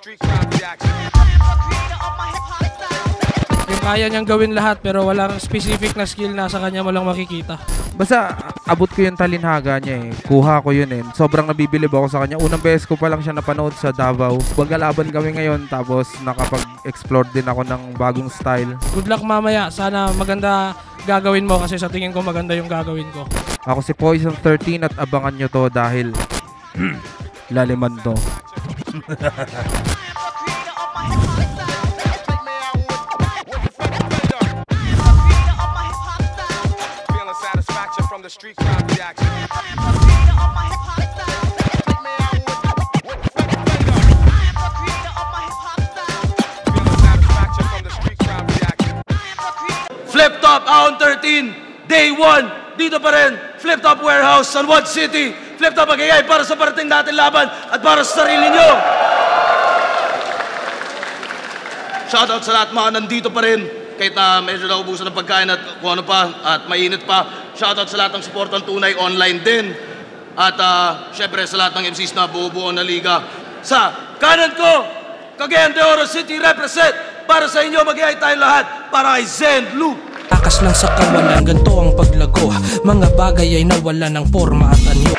Yung kaya niyang gawin lahat pero walang specific na skill na sa kanya mo lang makikita. Basta abot ko yung talinhaga niya eh. Kuha ko yun eh. Sobrang nabibilib ako sa kanya. Unang beses ko pa lang siya napanood sa Davao. Magkalaban kami ngayon tapos nakapag-explore din ako ng bagong style. Good luck mamaya. Sana maganda gagawin mo kasi sa tingin ko maganda yung gagawin ko. Ako si Poison 13 at abangan nyo to dahil laliman to. Street crowd reaction. Flip Top Ahon 13, Day 1, dito pa rin, Flip Top Warehouse, San Juan City. Flip Top magigay para sa parating natin laban at para sa sarili nyo. Shoutout sa lahat mga nandito pa rin. Kahit medyo naubusan ng pagkain at kung ano pa at mainit pa. Shoutout sa lahat ng supportang tunay online din. At syempre sa lahat ng MCs na buo-buo na liga. Sa kanan ko, Cagayan de Oro City represent. Para sa inyo, mag-iay tayo lahat para kay Zen Loop. Takas lang sa kawalan, ganito ang paglago. Mga bagay ay nawala ng forma at anyo.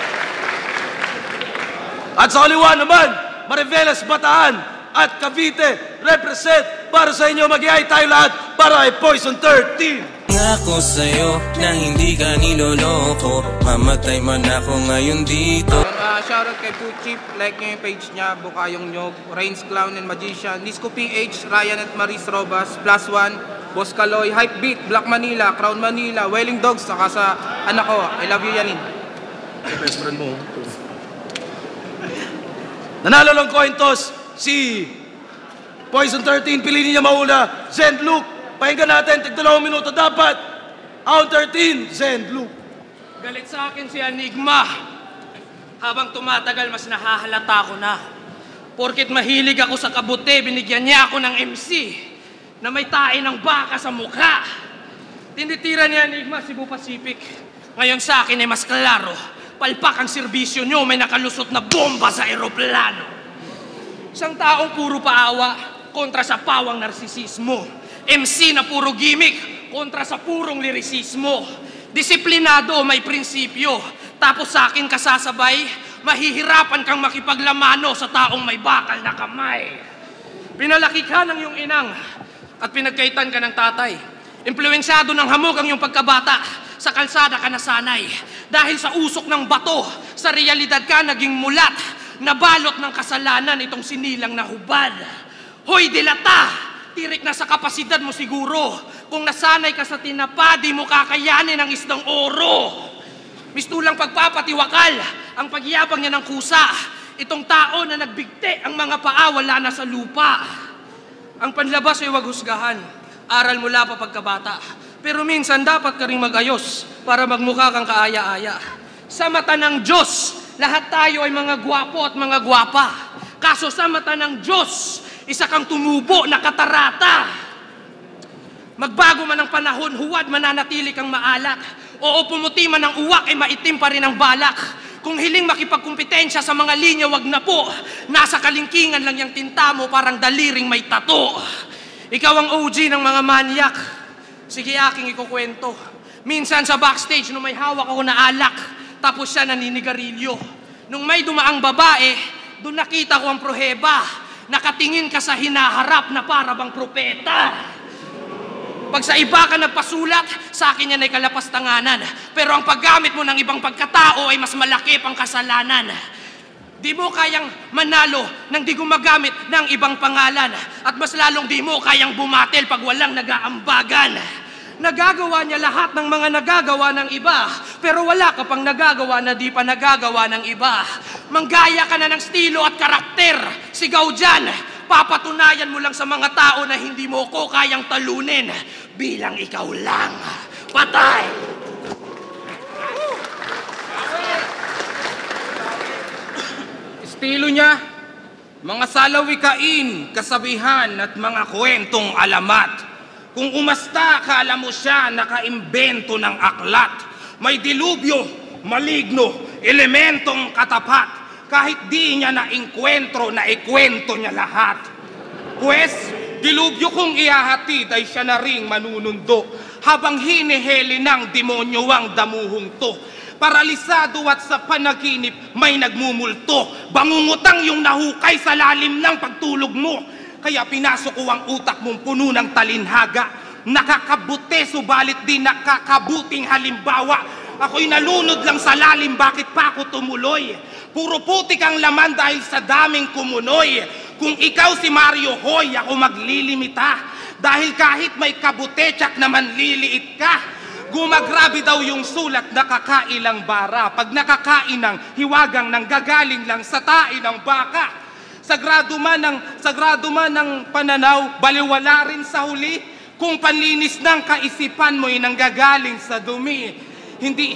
At sa kaliwa naman, Mariveles, Bataan at Cavite represent. Para sa inyo, mag-iay tayo lahat para kay Poison 13. Ako sa'yo na hindi ka niloloko, mamatay man ako ngayon dito. Shoutout kay Food Chief, like nyo yung page niya, Bukayong Nyog, Rains Clown and Magician, Nisco PH, Ryan at Maris Robas, Plus One, Boss Kaloy, Hype Beat, Black Manila, Crown Manila, Welling Dogs, saka sa anak ko, I love you Yanin. Best friend mo. Nanalo ng coin toss si Poison 13, piliin niya mauna, Zen Luke. Pakinggan natin, tig-2 minuto dapat. Ahon 13, Zen Luke. Galit sa akin si Enigma. Habang tumatagal, mas nahahalata ko na. Porkit mahilig ako sa kabute, binigyan niya ako ng MC na may tae ng baka sa mukha. Tinitira ni Enigma Cebu Pacific. Ngayon sa akin ay mas klaro. Palpak ang serbisyo niyo, may nakalusot na bomba sa eroplano. Isang taong puro paawa kontra sa pawang narsisismo. MC na puro gimmick kontra sa purong lirisismo. Disiplinado, may prinsipyo. Tapos sa akin kasasabay, mahihirapan kang makipaglamano sa taong may bakal na kamay. Pinalaki ka ng iyong inang at pinagkaitan ka ng tatay. Impluwensyado ng hamog ang iyong pagkabata. Sa kalsada ka nasanay. Dahil sa usok ng bato, sa realidad ka naging mulat. Nabalot ng kasalanan itong sinilang na hubad. Hoy, dilata! Tirik na sa kapasidad mo siguro. Kung nasanay ka sa tinapa, di mo kakayanin ang isdang oro. Mistulang pagpapatiwakal, ang pagyabang niya ng kusa. Itong tao na nagbigti, ang mga paa wala na sa lupa. Ang panlabas ay wag husgahan. Aral mula pa pagkabata. Pero minsan dapat ka ring magayos para magmukha kang kaaya-aya. Sa mata ng Diyos, lahat tayo ay mga gwapo at mga gwapa. Kaso sa mata ng Diyos, isa kang tumubo na katarata. Magbago man ang panahon, huwad mananatili kang maalak. Oo, pumuti man ang uwak, ay maitim pa rin ang balak. Kung hiling makipagkumpetensya sa mga linya, wag na po. Nasa kalingkingan lang yung tinta mo, parang daliring may tato. Ikaw ang OG ng mga manyak. Sige, aking ikukwento. Minsan sa backstage, nung may hawak ako na alak, tapos siya naninigarilyo. Nung may dumaang babae, doon nakita ko ang proheba. Nakatingin ka sa hinaharap na para bang propeta. Pag sa iba ka nagpasulat, sa akin yan ay kalapastanganan. Pero ang paggamit mo ng ibang pagkatao ay mas malaki pang kasalanan. Di mo kayang manalo nang di gumagamit ng ibang pangalan. At mas lalong di mo kayang bumatil pag walang nag-aambagan. Nagagawa niya lahat ng mga nagagawa ng iba. Pero wala ka pang nagagawa na di pa nagagawa ng iba. Manggaya ka na ng estilo at karakter. Sigaw dyan. Papatunayan mo lang sa mga tao na hindi mo ko kayang talunin. Bilang ikaw lang. Patay! Estilo niya, mga salawikain, kasabihan at mga kwentong alamat. Kung umasta, kala mo siya nakaimbento ng aklat. May dilubyo, maligno, elementong katapat. kahit di niya na-inkwentro, na-ikwento niya lahat. Pwes, dilubyo kong ihahatid ay siya na ring manunundo, habang hiniheli ng demonyo ang damuhong to. Paralisado at sa panaginip may nagmumulto, bangungutang yung nahukay sa lalim ng pagtulog mo. Kaya pinasok ko ang utak mong puno ng talinhaga, nakakabuti subalit di nakakabuting halimbawa. Ako'y nalunod lang sa lalim, bakit pa ako tumuloy? Puro putik ang laman dahil sa daming kumunoy. Kung ikaw si Mario Hoy, ako maglilimita, dahil kahit may kabuti, tsak naman liliit ka. Gumagrabe daw yung sulat na kakailang bara, pag nakakain ng hiwagang nang gagaling lang sa tae ng baka. Sagrado man ng pananaw, baliwala rin sa huli, kung panlinis ng kaisipan mo'y nanggagaling sa dumi. Hindi,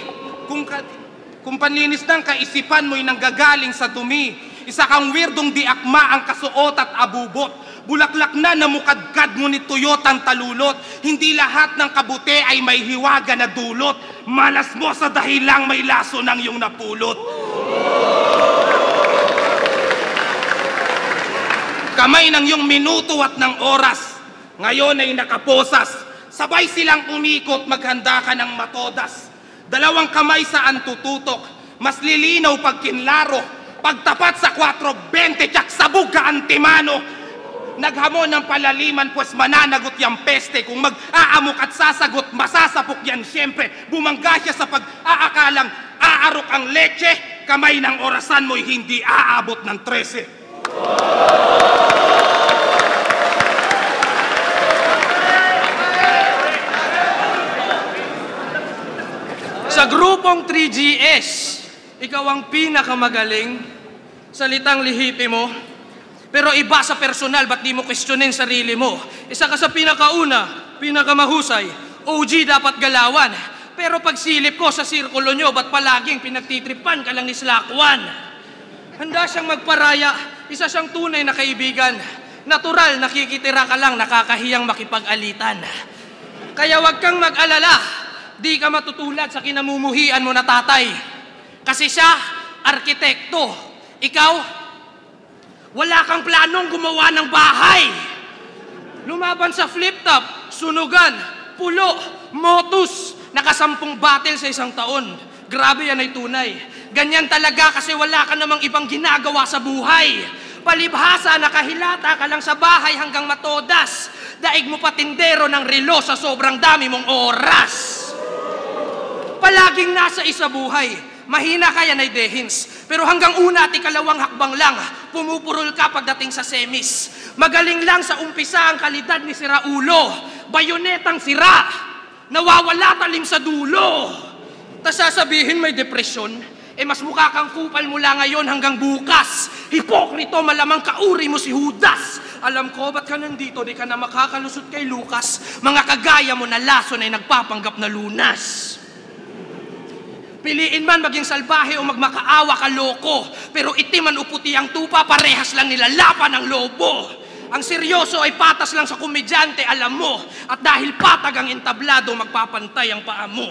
kung panlinis ng kaisipan mo'y nanggagaling sa dumi, isa kang weirdong di akma ang kasuot at abubot. Bulaklak na namukadkad ngunit tuyot ang talulot. Hindi lahat ng kabuti ay may hiwaga na dulot. Malas mo sa dahilang may laso ng iyong napulot. Kamay ng iyong minuto at ng oras, ngayon ay nakaposas. Sabay silang umikot, maghanda ka ng matodas. Dalawang kamay saan tututok, mas lilinaw pag kinlaro. Pagtapat sa 4:20, tsak sabog ka antimano. Naghamon ng palaliman, pues mananagot yung peste. Kung mag-aamok at sasagot, masasapok yan siyempre. Bumangga siya sa pag-aakalang aarok ang leche, kamay ng orasan mo'y hindi aabot ng 13. Sa grupong 3GS, ikaw ang pinakamagaling, salitang lihipi mo. Pero iba sa personal, ba't di mo questionin sarili mo? Isa ka sa pinakauna, pinakamahusay, OG dapat galawan. Pero pag silip ko sa sirkulo nyo, ba't palaging pinagtitripan ka lang ni Slakwan? Handa siyang magparaya, isa siyang tunay na kaibigan. Natural, nakikitira ka lang, nakakahiyang makipag-alitan. Kaya wag kang mag-alala, di ka matutulad sa kinamumuhian mo na tatay. Kasi siya, arkitekto. Ikaw, wala kang planong gumawa ng bahay. Lumaban sa flip-top, sunugan, pulo, motus, nakasampung battle sa isang taon. Grabe, yan ay tunay. Ganyan talaga kasi wala ka namang ibang ginagawa sa buhay. Palibhasa, nakahilata ka lang sa bahay hanggang matodas. Daig mo patindero ng relo sa sobrang dami mong oras. Palaging nasa isa buhay. Mahina ka, yan ay dehins. Pero hanggang una at ikalawang hakbang lang, pumupurol ka pagdating sa semis. Magaling lang sa umpisa ang kalidad ni si Raulo. Bayonetang sira, nawawala talim sa dulo. Tas sasabihin may depresyon, mas mukha kang kupal mula ngayon hanggang bukas. Hipokrito, malamang kauri mo si Judas. Alam ko, ba't ka nandito, di ka na makakalusot kay Lucas. Mga kagaya mo na lason ay nagpapanggap na lunas. Piliin man maging salbahe o magmakaawa ka loko, pero itim man o puti ang tupa, parehas lang nilalapan ng lobo. Ang seryoso ay patas lang sa komedyante, alam mo, at dahil patag ang entablado, magpapantay ang paa mo.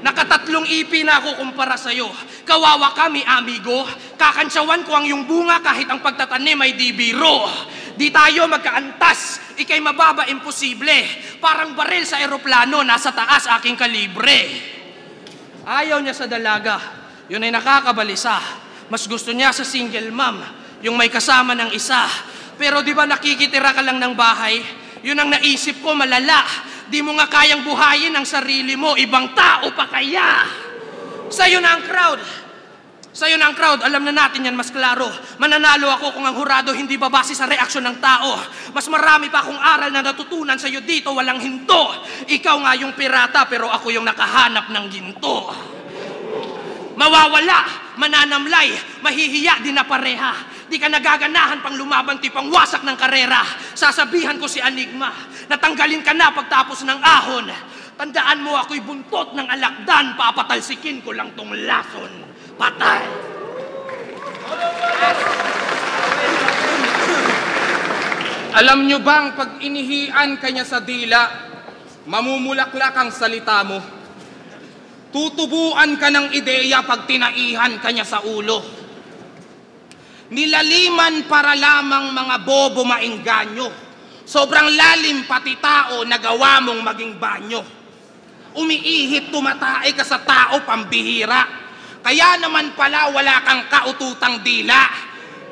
Nakatatlong ipi na ako kumpara sa'yo. Kawawa kami, amigo. Kakantsawan ko ang iyong bunga kahit ang pagtatanim ay di biro. Di tayo magkaantas, ikay mababa, imposible. Parang baril sa eroplano, nasa taas aking kalibre. Ayaw niya sa dalaga, yun ay nakakabalisa. Mas gusto niya sa single mom, yung may kasama ng isa. Pero di ba nakikitira ka lang ng bahay? Yun ang naisip ko, malala. Di mo nga kayang buhayin ang sarili mo, ibang tao pa kaya. Sa'yo na ang crowd. Sa'yo na ang crowd, alam na natin yan mas klaro. Mananalo ako kung ang hurado hindi babase sa reaksyon ng tao. Mas marami pa akong aral na natutunan sa'yo dito, walang hinto. Ikaw nga yung pirata, pero ako yung nakahanap ng ginto. Mawawala, mananamlay, mahihiya din na pareha. Di ka nagaganahan pang lumaban, tipang wasak ng karera. Sasabihan ko si Enigma, natanggalin ka na pagtapos ng ahon. Tandaan mo ako'y buntot ng alakdan, papatalsikin ko lang tong lason. Patay! Alam nyo bang pag inihian ka niya sa dila, mamumulaklak ang salita mo. Tutubuan ka ng ideya pag tinaihan ka niya sa ulo. Nilaliman para lamang mga bobo maingganyo. Sobrang lalim pati tao nagawa mong maging banyo. Umiihip tumatae ka sa tao pambihira. Kaya naman pala wala kang kaututang dila.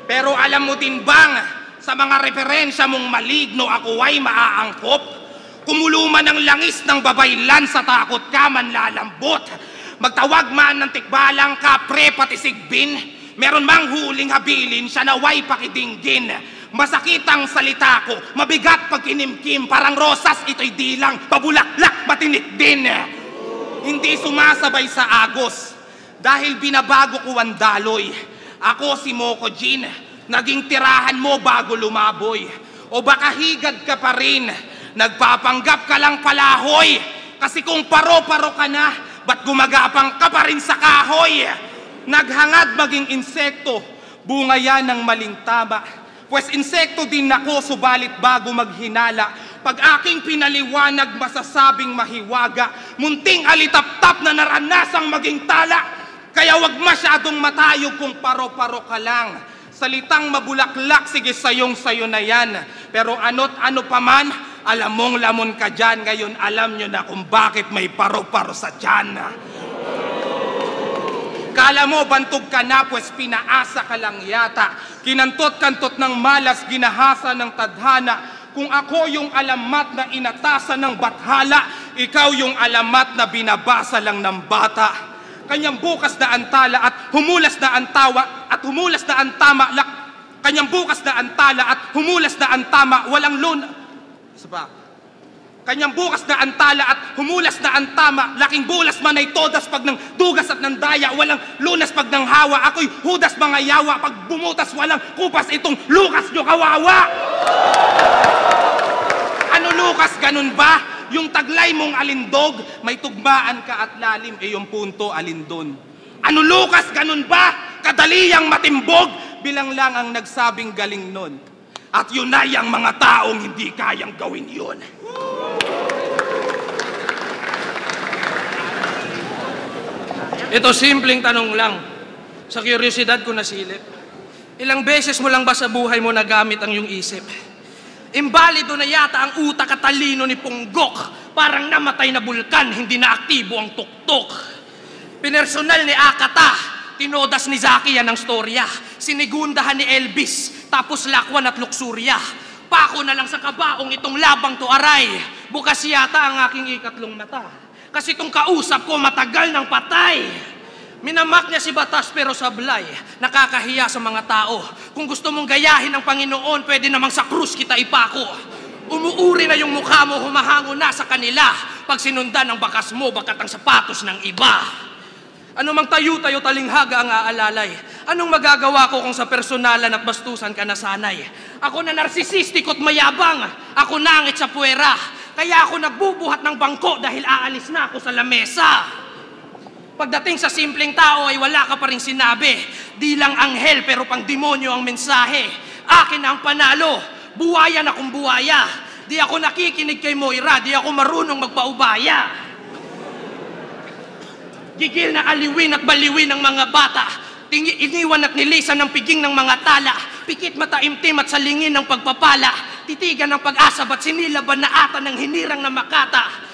Pero alam mo din bang sa mga referensya mong maligno ako ay maaangkop? Kumuluman ng langis ng babaylan sa takot ka manlalambot. Magtawag man ng tikbalang kapre pati sigbin. Meron mang huling habilin siya naway pakidinggin. Masakit ang salita ko, mabigat pag kinimkim. Parang rosas ito'y dilang, pabulaklak matinik din. Hindi sumasabay sa agos dahil binabago ko ang daloy. Ako si Moco Jean, naging tirahan mo bago lumaboy. O baka higad ka pa rin, nagpapanggap ka lang palahoy. Kasi kung paro-paro ka na, ba't gumagapang ka pa rin sa kahoy? Naghangad maging insekto, bunga yan ng maling tama. Pues insekto din ako, subalit bago maghinala. Pag aking pinaliwanag, masasabing mahiwaga. Munting alitap-tap na naranasang maging tala. Kaya wag masyadong matayog kung paro-paro ka lang. Salitang mabulaklak, sige sayong-sayo na yan. Pero ano't ano pa man, alam mong lamon ka dyan. Ngayon alam nyo na kung bakit may paro-paro sa dyan. Kala mo bantog ka na, pues pinaasa ka lang yata. Kinantot-kantot ng malas, ginahasa ng tadhana. Kung ako yung alamat na inatasan ng bathala, ikaw yung alamat na binabasa lang ng bata. Kanyang bukas na antala at humulas na ang tawa at humulas na ang tama. Kanyang bukas na antala at humulas na ang tama. Walang luna. Kanyang bukas na antala at humulas na ang tama. Laking bulas man ay todas pag nang dugas at nang daya. Walang lunas pag nang hawa. Ako'y hudas mga yawa. Pag bumutas walang kupas itong Lucas nyo kawawa. Ano Lucas, ganun ba? Yung taglay mong alindog, may tugmaan ka at lalim, yung punto alindon. Ano Lucas, ganun ba? Kadaliyang matimbog, bilang lang ang nagsabing galing nun. At yun ay ang mga taong hindi kayang gawin yun. Ito simpleng tanong lang. Sa kuryosidad ko nasilip. Ilang beses mo lang ba sa buhay mo nagamit ang iyong isip? Imbalido na yata ang utak at talino ni Ponggok. Parang namatay na bulkan, hindi na aktibo ang tuktok. Pinersonal ni Akata, tinodas ni Zaki yan ang storya. Sinigundahan ni Elvis, tapos lakwan at luksurya. Pako na lang sa kabaong itong labang to aray. Bukas yata ang aking ikatlong mata. Kasi itong kausap ko matagal ng patay. Minamak niya si Batas pero sablay. Nakakahiya sa mga tao. Kung gusto mong gayahin ng Panginoon, pwede namang sa krus kita ipako. Umuuri na yung mukha mo, humahango na sa kanila. Pag sinundan ng bakas mo, bakat ang sapatos ng iba. Ano mang tayo-tayo talinghaga ang aalalay? Anong magagawa ko kung sa personalan at bastusan ka nasanay? Ako na narsisistik at mayabang. Ako nangit sa puwera. Kaya ako nagbubuhat ng bangko dahil aalis na ako sa lamesa. Pagdating sa simpleng tao ay wala ka pa rin sinabi. Di lang anghel pero pang demonyo ang mensahe. Akin ang panalo, buwaya na kung buwaya. Di ako nakikinig kay Moira, di ako marunong magpaubaya. Gigil na aliwin at baliwin ng mga bata. Iniwan at nilisan ng piging ng mga tala. Pikit mataimtim at salingin ng pagpapala. Titigan ng pag-asa, ba't sinilaban na ata ng hinirang na makata?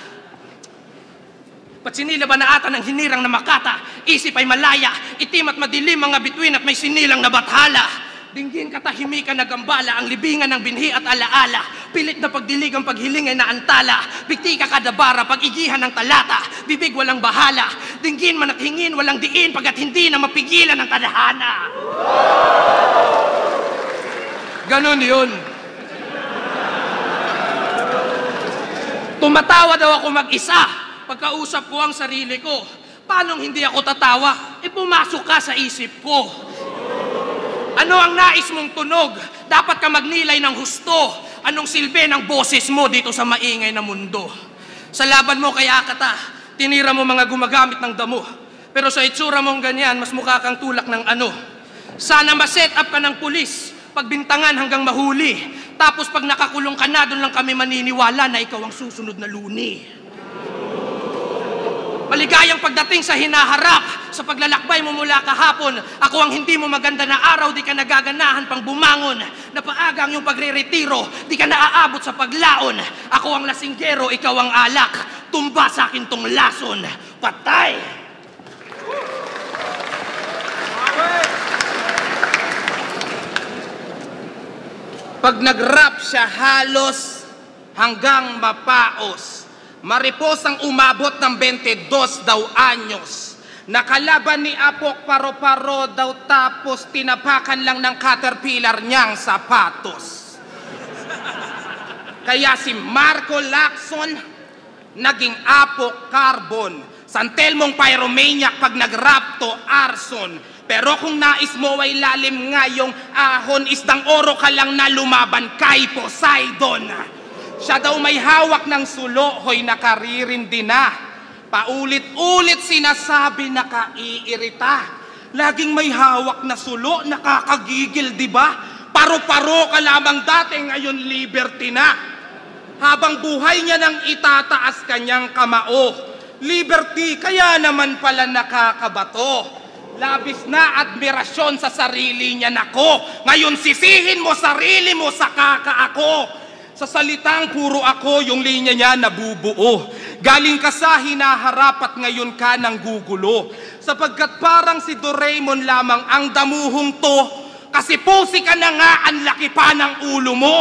Ba't sinilaban na ata ng hinirang na makata? Isip ay malaya, itim at madilim mga bituin at may sinilang na bathala. Dinggin katahimikan na gambala, ang libingan ng binhi at alaala. Pilit na pagdilig ang paghiling ay naantala. Bigti ka kadabara, pag-igihan ng talata. Bibig walang bahala, dinggin man at hingin walang diin, pagkat hindi na mapigilan ng tadhana. Ganon yun. Tumatawa daw ako mag-isa. Pagkausap ko ang sarili ko. Paanong hindi ako tatawa? Pumasok ka sa isip ko. Ano ang nais mong tunog? Dapat ka magnilay ng husto. Anong silbi ng boses mo dito sa maingay na mundo? Sa laban mo kay Akata, tinira mo mga gumagamit ng damo. Pero sa itsura mong ganyan, mas mukha kang tulak ng ano. Sana ma-set up ka ng pulis, pagbintangan hanggang mahuli. Tapos pag nakakulong ka na, doon lang kami maniniwala na ikaw ang susunod na luni. Maligayang pagdating sa hinaharap. Sa paglalakbay mo mula kahapon, ako ang hindi mo maganda na araw, di ka nagaganahan pang bumangon. Napaagang yung pagre-retiro, di ka naaabot sa paglaon. Ako ang lasinggero, ikaw ang alak. Tumba sa akin tong lason. Patay! Pag nag-rap siya halos hanggang mapaos. Maripos ang umabot ng 22 daw anyos. Nakalaban ni Apok paro-paro daw tapos tinapakan lang ng caterpillar niyang sapatos. Kaya si Marco Lacson naging Apok Carbon. San Telmong Pyromaniac pag nag-rap to arson. Pero kung nais mo ay lalim ngayong ahon, isdang oro ka lang na lumaban kay Poseidon. Siya daw may hawak ng sulo, hoy nakaririndi na. Paulit-ulit sinasabi nakaiirita. Laging may hawak na sulo, nakakagigil, di ba? Paro-paro ka lamang dati, ngayon liberty na. Habang buhay niya nang itataas kanyang kamao. Liberty, kaya naman pala nakakabato. Labis na admirasyon sa sarili niya, nako. Ngayon sisihin mo sarili mo sa kakaako. Sa salitang puro ako, yung linya niya nabubuo. Galing ka sa hinaharap at ngayon ka nang gugulo. Sapagkat parang si Doraemon lamang ang damuhong to. Kasi pusi ka na nga, ang laki pa ng ulo mo.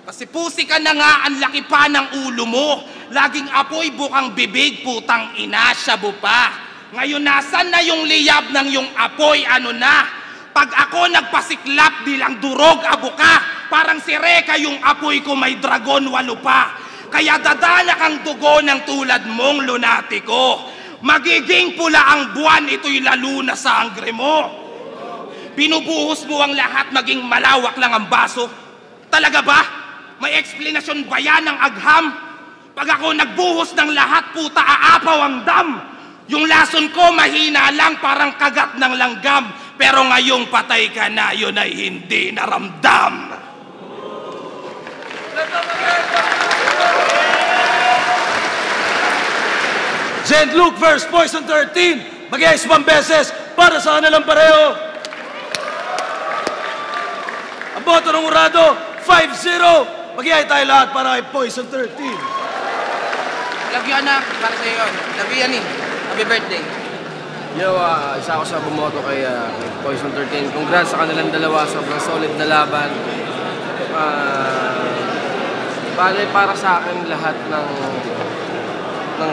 Kasi pusi ka na nga, ang laki pa ng ulo mo. Laging apoy bukang bibig, putang ina, shabu pa. Ngayon nasan na yung liyab ng yung apoy, ano na? Pag ako nagpasiklap, di lang durog, abuka. Parang si Reka yung apoy ko may dragon, walo pa. Kaya dadala kang dugo ng tulad mong lunatiko. Magiging pula ang buwan, ito'y lalo na sa sangre mo. Binubuhos mo ang lahat, maging malawak lang ang baso. Talaga ba? May eksplanasyon ba yan ng agham? Pag ako nagbuhos ng lahat, puta, aapaw ang dam. Yung lason ko mahina lang, parang kagat ng langgam. Pero ngayong patay ka na, yun ay hindi naramdam. St. Luke verse Poison 13. Mag-iayos 1 beses para sa kanilang pareho. Ang boto ng urado, 5-0. Mag-iay tayo lahat para kay Poison 13. Love you, anak. Para sa'yo yun. Love you, Yanin. Happy birthday. Yo, isa ako sa bumoto kay Poison 13. Congrats sa kanilang dalawa. Sobrang solid na laban. Bale, para sa akin lahat ng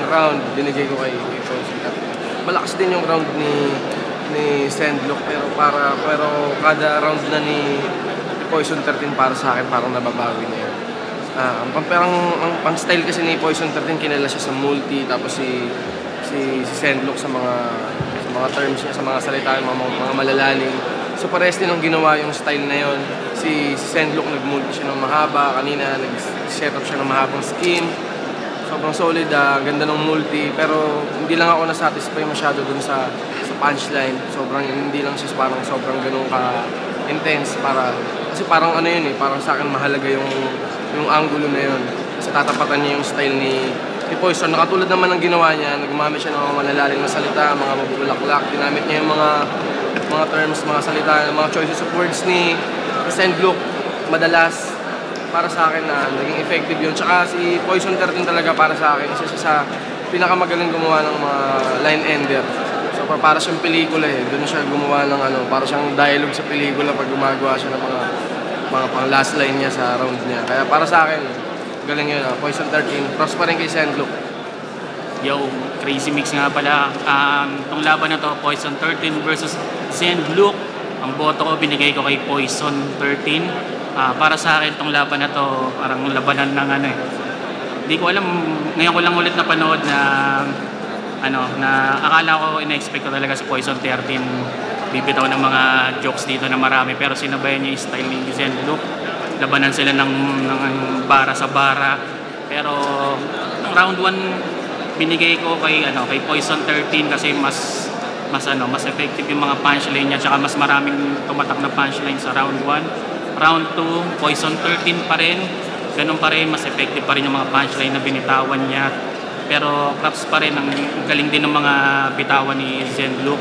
round binigay ko kay Poison 13. Malakas din yung round ni Sandlock, pero kada round na ni Poison 13 para sa akin parang nababawi na yun. Ang pang-style kasi ni Poison 13, kilala siya sa multi, tapos si Sandlock sa mga terms niya, sa mga salita, mga malalalim. So parehas din ang ginawa yung style na yon. Si Sandlock nag-multi siya ng mahaba, kanina nag-set up siya ng mahabang skin. Sobrang solid, ganda ng multi, pero hindi lang ako na-satisfy masyado dun sa punchline. Hindi lang siya parang sobrang ganun ka-intense kasi parang ano yun parang sa akin mahalaga yung angulo na yun. Kasi tatapatan niya yung style ni Poison. Nakatulad naman ng ginawa niya, nagmamit siya ng mga malalalim na salita, mga mabubulaklak. Ginamit niya yung mga terms, mga salita, mga choices of words ni Sandlock. Madalas, para sa akin na naging effective yun. Tsaka si Poison 13 talaga para sa akin, isa siya sa pinakamagaling gumawa ng mga line ender. So para siyang pelikula doon siya gumawa ng para siyang dialogue sa pelikula pag gumagawa siya ng mga pang last line niya sa round niya. Kaya para sa akin, galing yun, Poison 13. Props pa rin kay Sandlock. Yo, crazy mix nga pala. Itong laban na to, Poison 13 versus Sandlock. Ang boto ko, binigay ko kay Poison 13. Para sa akin, itong laban na to, parang labanan ng Hindi ko alam, ngayon ko lang ulit napanood na akala ko, ina-expect ko talaga sa Poison 13 bibitaw ng mga jokes dito na marami, pero sinabayan niya yung style ni Sandlock. Labanan sila ng bara sa bara, pero round 1 binigay ko kay Poison 13 kasi mas effective yung mga punchline niya, tsaka mas maraming tumatak na punchline sa round 1. Round 2, Poison 13 pa rin, ganun pa rin, mas effective pa rin yung mga punchline na binitawan niya. Pero props pa rin, ang galing din ng mga bitawan ni Zenlook.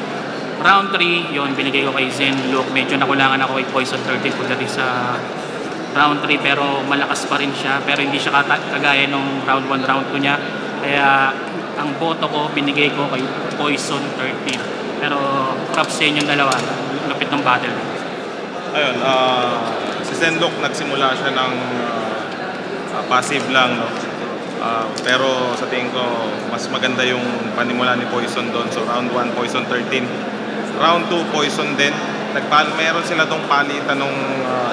Round 3, yun, binigay ko kay Zenlook. Medyo nakulangan ako kay Poison 13 pagdating sa round 3, pero malakas pa rin siya. Pero hindi siya kagaya nung round 1, round 2 niya. Kaya ang boto ko, binigay ko kay Poison 13. Pero props sa inyong dalawa, lapit ng battle. Ayun, si Zenlook nagsimula siya ng passive lang, no? Pero sa tingin ko, mas maganda yung panimula ni Poison doon. So round 1, Poison 13. Round 2, Poison din. Meron sila tong palitan ng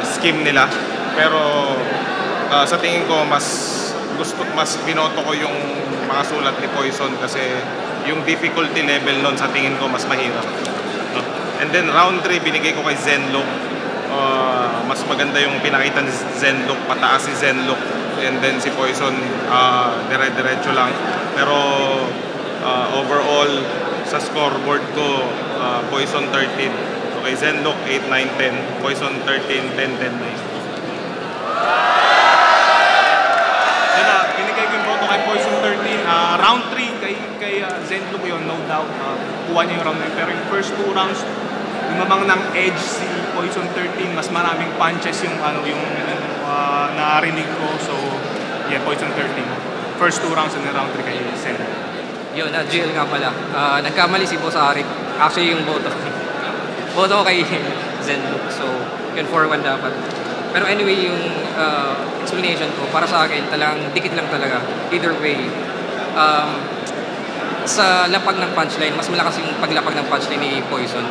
scheme nila. Pero sa tingin ko, mas binoto ko yung mga sulat ni Poison kasi yung difficulty level nun sa tingin ko mas mahirap. No? And then round 3, binigay ko kay Zenlook. Mas maganda yung pinakita ni Zenlook, pataas si Zenlook. And then si Poison, dire-diretso lang. Pero overall, sa scoreboard ko, Poison 13. Okay, Zenlook 8, 9, 10. Poison 13, 10, 10, 9. Yun na, binigay ko yung boto kay Poison 13. Round 3, kay Zenlook yun, no doubt. Kuha niya yung round 3. Pero yung first 2 rounds, lumabang ng edge si Poison 13. Mas maraming punches yung narinig ko. So, yeah, Poison 13. First 2 rounds and then round 3 kay Zenlook. Yun, GL nga pala. Nagkamali si Boss Arik. Actually, yung boto. Boto ko kay Zenlook. So, yun, 4-1 dapat. Pero anyway, yung explanation ko, para sa akin, talagang dikit lang talaga. Either way, sa lapag ng punchline, mas malakas yung paglapag ng punchline ni Poison.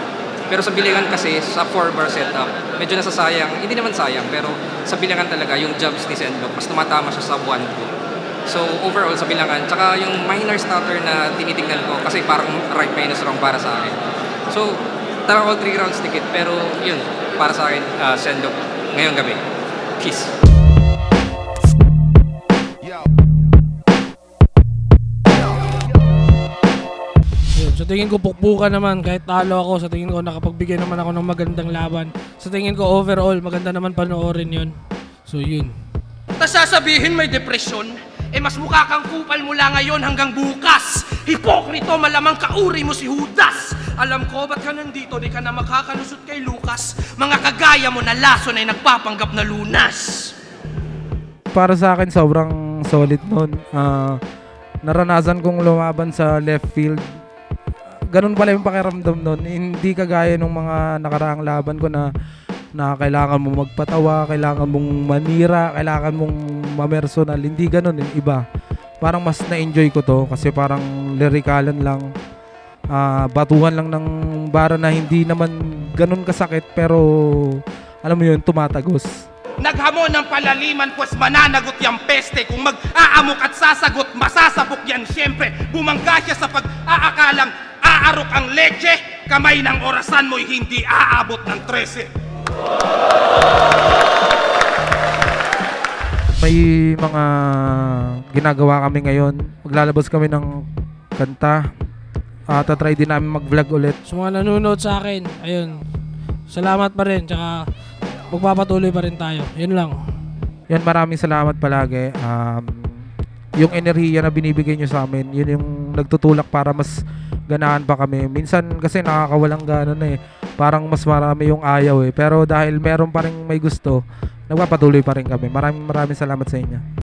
Pero sa bilangan kasi, sa 4-bar setup, medyo nasasayang, hindi naman sayang, pero sa bilangan talaga, yung jabs ni Zenlook, mas tumatama siya sa 1-2. So overall sa bilangan, tsaka yung minor stutter na tinitingnan ko, kasi parang right minus wrong para sa akin. So, tara all 3 rounds dikit, pero yun, para sa akin, Zenlook, ngayong gabi. Peace. Sa tingin ko pukpukan naman, kahit talo ako, sa tingin ko nakapagbigay naman ako ng magandang laban. Sa tingin ko overall, maganda naman panoorin yun. So yun. Tas sasabihin may depresyon, mas mukha kang kupal mula ngayon hanggang bukas. Hipokrito, malamang kauri mo si Judas. Alam ko, ba't ka nandito, di ka na makakalusot kay Lucas. Mga kagaya mo na lason ay nagpapanggap na lunas. Para sa akin, sobrang solid nun. Naranasan kong lumaban sa left field. Ganun pala yung pakiramdam nun. Hindi kagaya ng mga nakaraang laban ko na kailangan mo magpatawa, kailangan mong manira, kailangan mong mamersonal. Hindi ganun, iba. Parang mas na-enjoy ko to kasi parang lirikalan lang. Batuhan lang ng bara na hindi naman ganun kasakit pero alam mo yun, tumatagos. Naghamon ng palaliman pues mananagot yung peste. Kung mag-aamok at sasagot, masasabok yan siyempre. Bumangga siya sa pag-aakalang aarok ang leche. Kamay ng orasan mo'y hindi aabot ng 13. May mga ginagawa kami ngayon. Maglalabas kami ng kanta. Tatry din namin mag-vlog ulit. Sa mga nanonood sa akin, ayun, salamat pa rin. Tsaka magpapatuloy pa rin tayo. Yun lang. Yan, maraming salamat palagi. Yung enerhiya na binibigay nyo sa amin, yun yung nagtutulak para mas ganahan pa kami. Minsan kasi nakakawalang gana na parang mas marami yung ayaw Pero dahil meron pa rin may gusto, nagpapatuloy pa rin kami. Maraming salamat sa inyo.